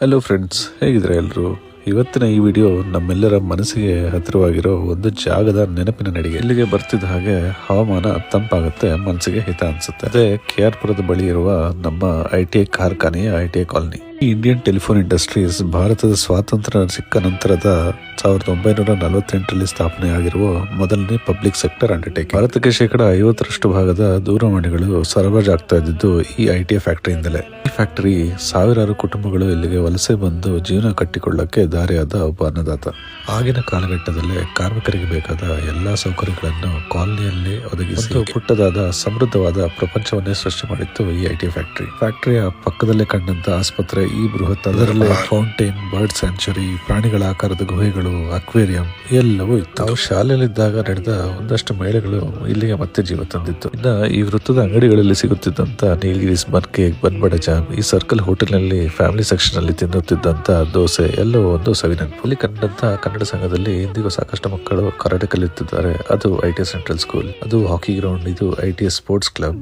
Hello friends, ಹೇಗಿದ್ರೆ ಎಲ್ಲರೂ. ಇವತ್ತಿನ ಈ ವಿಡಿಯೋ ನಮ್ಮೆಲ್ಲರ ಮನಸ್ಸಿಗೆ ಹತ್ತಿರವಾಗಿರೋ ಒಂದು ಜಾಗದ ನೆನಪಿನ ನಡಿಗೆ. ಇಲ್ಲಿಗೆ ಬರ್ತಿದ್ದ ಹಾಗೆ ಹವಾಮಾನ ತಂಪಾಗುತ್ತೆ, ಮನಸ್ಸಿಗೆ ಹಿತ ಅನ್ಸುತ್ತೆ. ಅದೇ KR ಪುರದ ಬಳಿ ಇರುವ ನಮ್ಮ ITI ಕಾರ್ಖಾನೆಯ ITI ಕಾಲನಿ. ಈ ಇಂಡಿಯನ್ ಟೆಲಿಫೋನ್ ಇಂಡಸ್ಟ್ರೀಸ್ ಭಾರತದ ಸ್ವಾತಂತ್ರ್ಯ ಸಿಕ್ಕ ನಂತರದ 1948ರಲ್ಲಿ ಸ್ಥಾಪನೆ ಆಗಿರುವ ಮೊದಲನೇ ಪಬ್ಲಿಕ್ ಸೆಕ್ಟರ್ ಅಂಡರ್ಟೇಕಿಂಗ್. ಭಾರತಕ್ಕೆ 50% ಭಾಗದ ದೂರವಾಣಿಗಳು ಸರಬರಾಜು ಆಗ್ತಾ ಇದ್ದಿದ್ದು ಈ ITI ಫ್ಯಾಕ್ಟರಿಯಿಂದಲೇ. ಈ ಫ್ಯಾಕ್ಟರಿ ಸಾವಿರಾರು ಕುಟುಂಬಗಳು ಇಲ್ಲಿಗೆ ವಲಸೆ ಬಂದು ಜೀವನ ಕಟ್ಟಿಕೊಳ್ಳಕ್ಕೆ ದಾರಿಯಾದ ಒಬ್ಬ ಅನ್ನದಾತ. ಆಗಿನ ಕಾಲಘಟ್ಟದಲ್ಲೇ ಕಾರ್ಮಿಕರಿಗೆ ಬೇಕಾದ ಎಲ್ಲಾ ಸೌಕರ್ಯಗಳನ್ನು ಕಾಲನಿಯಲ್ಲಿ ಒದಗಿಸಿ ಪುಟ್ಟದಾದ ಸಮೃದ್ಧವಾದ ಪ್ರಪಂಚವನ್ನೇ ಸೃಷ್ಟಿ ಮಾಡಿತ್ತು ಈ ITI ಫ್ಯಾಕ್ಟರಿ. ಫ್ಯಾಕ್ಟರಿಯ ಪಕ್ಕದಲ್ಲೇ ಕಂಡಂತ ಆಸ್ಪತ್ರೆ, ಈ ಬೃಹತ್, ಅದರಲ್ಲೇ ಫೌಂಟೇನ್, ಬರ್ಡ್ ಸ್ಯಾಂಚುರಿ, ಪ್ರಾಣಿಗಳ ಆಕಾರದ ಗುಹೆಗಳು, ಅಕ್ವೇರಿಯಂ ಎಲ್ಲವೂ ಇತ್ತು. ನಾವು ಶಾಲೆಯಲ್ಲಿದ್ದಾಗ ನಡೆದ ಒಂದಷ್ಟು ಮೇಳೆಗಳು ಇಲ್ಲಿಗೆ ಮತ್ತೆ ಜೀವ ತಂದಿತ್ತು. ಇನ್ನ ಈ ವೃತ್ತದ ಅಂಗಡಿಗಳಲ್ಲಿ ಸಿಗುತ್ತಿದ್ದಂತ ನೀಲಗಿರೀಸ್ ಬನ್ ಕೇಕ್, ಬನ್ ಬಡ ಜಾಮ್, ಈ ಸರ್ಕಲ್ ಹೋಟೆಲ್ ನಲ್ಲಿ ಫ್ಯಾಮಿಲಿ ಸೆಕ್ಷನ್ ಅಲ್ಲಿ ತಿನ್ನುತ್ತಿದ್ದಂತ ದೋಸೆ ಎಲ್ಲವೂ ಒಂದು ಸವಿನೆನಪು. ಇಲ್ಲಿ ಕಂಡಂತ ಕನ್ನಡ ಸಂಘದಲ್ಲಿ ಇಂದಿಗೂ ಸಾಕಷ್ಟು ಮಕ್ಕಳು ಕರಾಟೆ ಕಲಿಯುತ್ತಿದ್ದಾರೆ. ಅದು ITI ಸೆಂಟ್ರಲ್ ಸ್ಕೂಲ್, ಅದು ಹಾಕಿ ಗ್ರೌಂಡ್, ಇದು ITI ಸ್ಪೋರ್ಟ್ಸ್ ಕ್ಲಬ್.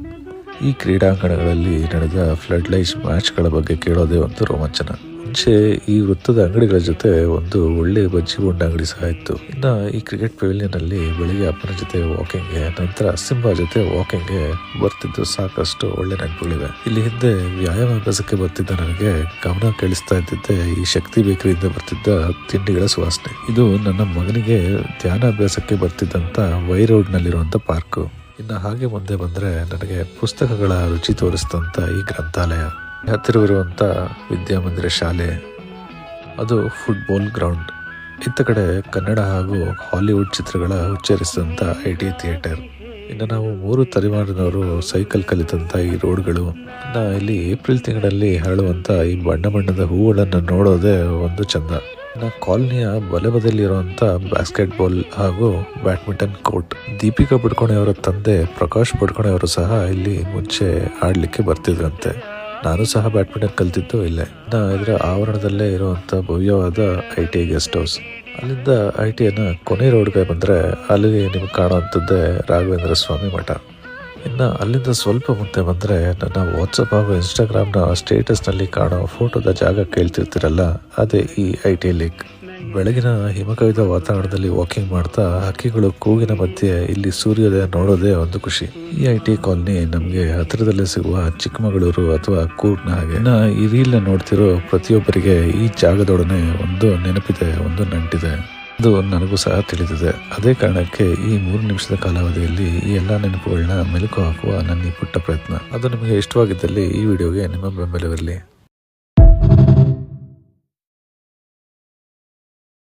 ಈ ಕ್ರೀಡಾಂಗಣಗಳಲ್ಲಿ ನಡೆದ ಫ್ಲಡ್ ಲೈಟ್ಸ್ ಮ್ಯಾಚ್ಗಳ ಬಗ್ಗೆ ಕೇಳೋದೇ ಒಂದು ರೋಮಾಂಚನ. ಮುಂಚೆ ಈ ವೃತ್ತದ ಅಂಗಡಿಗಳ ಜೊತೆ ಒಂದು ಒಳ್ಳೆ ಬಜ್ಜಿ ಬೋಂಡ ಅಂಗಡಿ ಸಹ ಇತ್ತು. ಇನ್ನ ಈ ಕ್ರಿಕೆಟ್ ಪೆವಿಲಿಯನ್ ಅಲ್ಲಿ ಬೆಳಿಗ್ಗೆ ಅಪ್ಪನ ಜೊತೆ ವಾಕಿಂಗ್ಗೆ, ನಂತರ ಸಿಂಬಾ ಜೊತೆ ವಾಕಿಂಗ್ಗೆ ಬರ್ತಿದ್ದು ಸಾಕಷ್ಟು ಒಳ್ಳೆ ನೆನಪುಗಳಿವೆ. ಇಲ್ಲಿ ಹಿಂದೆ ವ್ಯಾಯಾಮಾಭ್ಯಾಸಕ್ಕೆ ಬರ್ತಿದ್ದ ನನಗೆ ಗಮನ ಕೇಳಿಸ್ತಾ ಇದ್ದಿದ್ದೆ ಈ ಶಕ್ತಿ ಬೇಕರಿಯಿಂದ ಬರ್ತಿದ್ದ ತಿಂಡಿಗಳ ಸುವಾಸನೆ. ಇದು ನನ್ನ ಮಗನಿಗೆ ಧ್ಯಾನಾಭ್ಯಾಸಕ್ಕೆ ಬರ್ತಿದ್ದಂತ ವೈ ರೋಡ್ ನಲ್ಲಿರುವಂತ ಪಾರ್ಕ್. ಇನ್ನು ಹಾಗೆ ಮುಂದೆ ಬಂದ್ರೆ ನನಗೆ ಪುಸ್ತಕಗಳ ರುಚಿ ತೋರಿಸಿದಂತ ಈ ಗ್ರಂಥಾಲಯ, ಹತ್ತಿರವಿರುವಂತ ವಿದ್ಯಾಮಂದಿರ ಶಾಲೆ, ಅದು ಫುಟ್ಬಾಲ್ ಗ್ರೌಂಡ್. ಇತ್ತ ಕಡೆ ಕನ್ನಡ ಹಾಗೂ ಹಾಲಿವುಡ್ ಚಿತ್ರಗಳ ಉಚ್ಚರಿಸಿದಂತ ITI ಥಿಯೇಟರ್. ಇನ್ನು ನಾವು 3 ತಲೆಮಾರಿನವರು ಸೈಕಲ್ ಕಲಿತಂತ ಈ ರೋಡ್ಗಳು. ಇನ್ನು ಇಲ್ಲಿ ಏಪ್ರಿಲ್ ತಿಂಗಳಲ್ಲಿ ಹರಳುವಂತ ಈ ಬಣ್ಣ ಬಣ್ಣದ ಹೂಗಳನ್ನು ನೋಡೋದೇ ಒಂದು ಚಂದ. ಕಾಲನಿಯ ಬಲಬದಿಯಲ್ಲಿರುವಂತ ಬಾಸ್ಕೆಟ್ ಬಾಲ್ ಹಾಗೂ ಬ್ಯಾಡ್ಮಿಂಟನ್ ಕೋರ್ಟ್. ದೀಪಿಕಾ ಪಡುಕೋಣೆ ಅವರ ತಂದೆ ಪ್ರಕಾಶ್ ಪಡುಕೋಣೆ ಅವರು ಸಹ ಇಲ್ಲಿ ಮುಂಚೆ ಆಡ್ಲಿಕ್ಕೆ ಬರ್ತಿದ್ರಂತೆ. ನಾನು ಸಹ ಬ್ಯಾಡ್ಮಿಂಟನ್ ಕಲ್ತಿದ್ದು ಇಲ್ಲೇ. ಇದರ ಆವರಣದಲ್ಲೇ ಇರುವಂತ ಭವ್ಯವಾದ ITI ಗೆಸ್ಟ್ ಹೌಸ್. ಅಲ್ಲಿಂದ ITIನ ಕೊನೆ ರೋಡ್ಗೆ ಬಂದ್ರೆ ಅಲ್ಲಿ ನಿಮ್ಗೆ ಕಾಣುವಂಥದ್ದೇ ರಾಘವೇಂದ್ರ ಸ್ವಾಮಿ ಮಠ. ಇನ್ನು ಅಲ್ಲಿಂದ ಸ್ವಲ್ಪ ಮುಂದೆ ಬಂದ್ರೆ ನನ್ನ ವಾಟ್ಸಪ್ ಹಾಗೂ ಇನ್ಸ್ಟಾಗ್ರಾಮ್ನ ಸ್ಟೇಟಸ್ ನಲ್ಲಿ ಕಾಣೋ ಫೋಟೋದ ಜಾಗ ಕೇಳ್ತಿರ್ತಿರಲ್ಲ, ಅದೇ ಈ ITI ಲೇಕ್. ಬೆಳಗಿನ ಹಿಮಕವಿದ ವಾತಾವರಣದಲ್ಲಿ ವಾಕಿಂಗ್ ಮಾಡ್ತಾ ಹಕ್ಕಿಗಳು ಕೂಗಿನ ಮಧ್ಯೆ ಇಲ್ಲಿ ಸೂರ್ಯೋದಯ ನೋಡೋದೇ ಒಂದು ಖುಷಿ. ಈ ITI ಕಾಲನಿ ನಮ್ಗೆ ಹತ್ತಿರದಲ್ಲೇ ಸಿಗುವ ಚಿಕ್ಕಮಗಳೂರು ಅಥವಾ ಕೂರ್ಗ್ನ ಹಾಗೆ. ಈ ರೀಲ್ ನೋಡ್ತಿರೋ ಪ್ರತಿಯೊಬ್ಬರಿಗೆ ಈ ಜಾಗದೊಡನೆ ಒಂದು ನೆನಪಿದೆ, ಒಂದು ನಂಟಿದೆ. ಅದು ನನಗೂ ಸಹ ತಿಳಿದಿದೆ. ಅದೇ ಕಾರಣಕ್ಕೆ ಈ 3 ನಿಮಿಷದ ಕಾಲಾವಧಿಯಲ್ಲಿ ಈ ಎಲ್ಲಾ ನೆನಪುಗಳನ್ನ ಮೆಲುಕು ಹಾಕುವ ನನ್ನ ಈ ಪುಟ್ಟ ಪ್ರಯತ್ನ. ಅದು ನಿಮಗೆ ಇಷ್ಟವಾಗಿದ್ದಲ್ಲಿ ಈ ವಿಡಿಯೋಗೆ ನಿಮ್ಮ ಬೆಂಬಲವಿರಲಿ.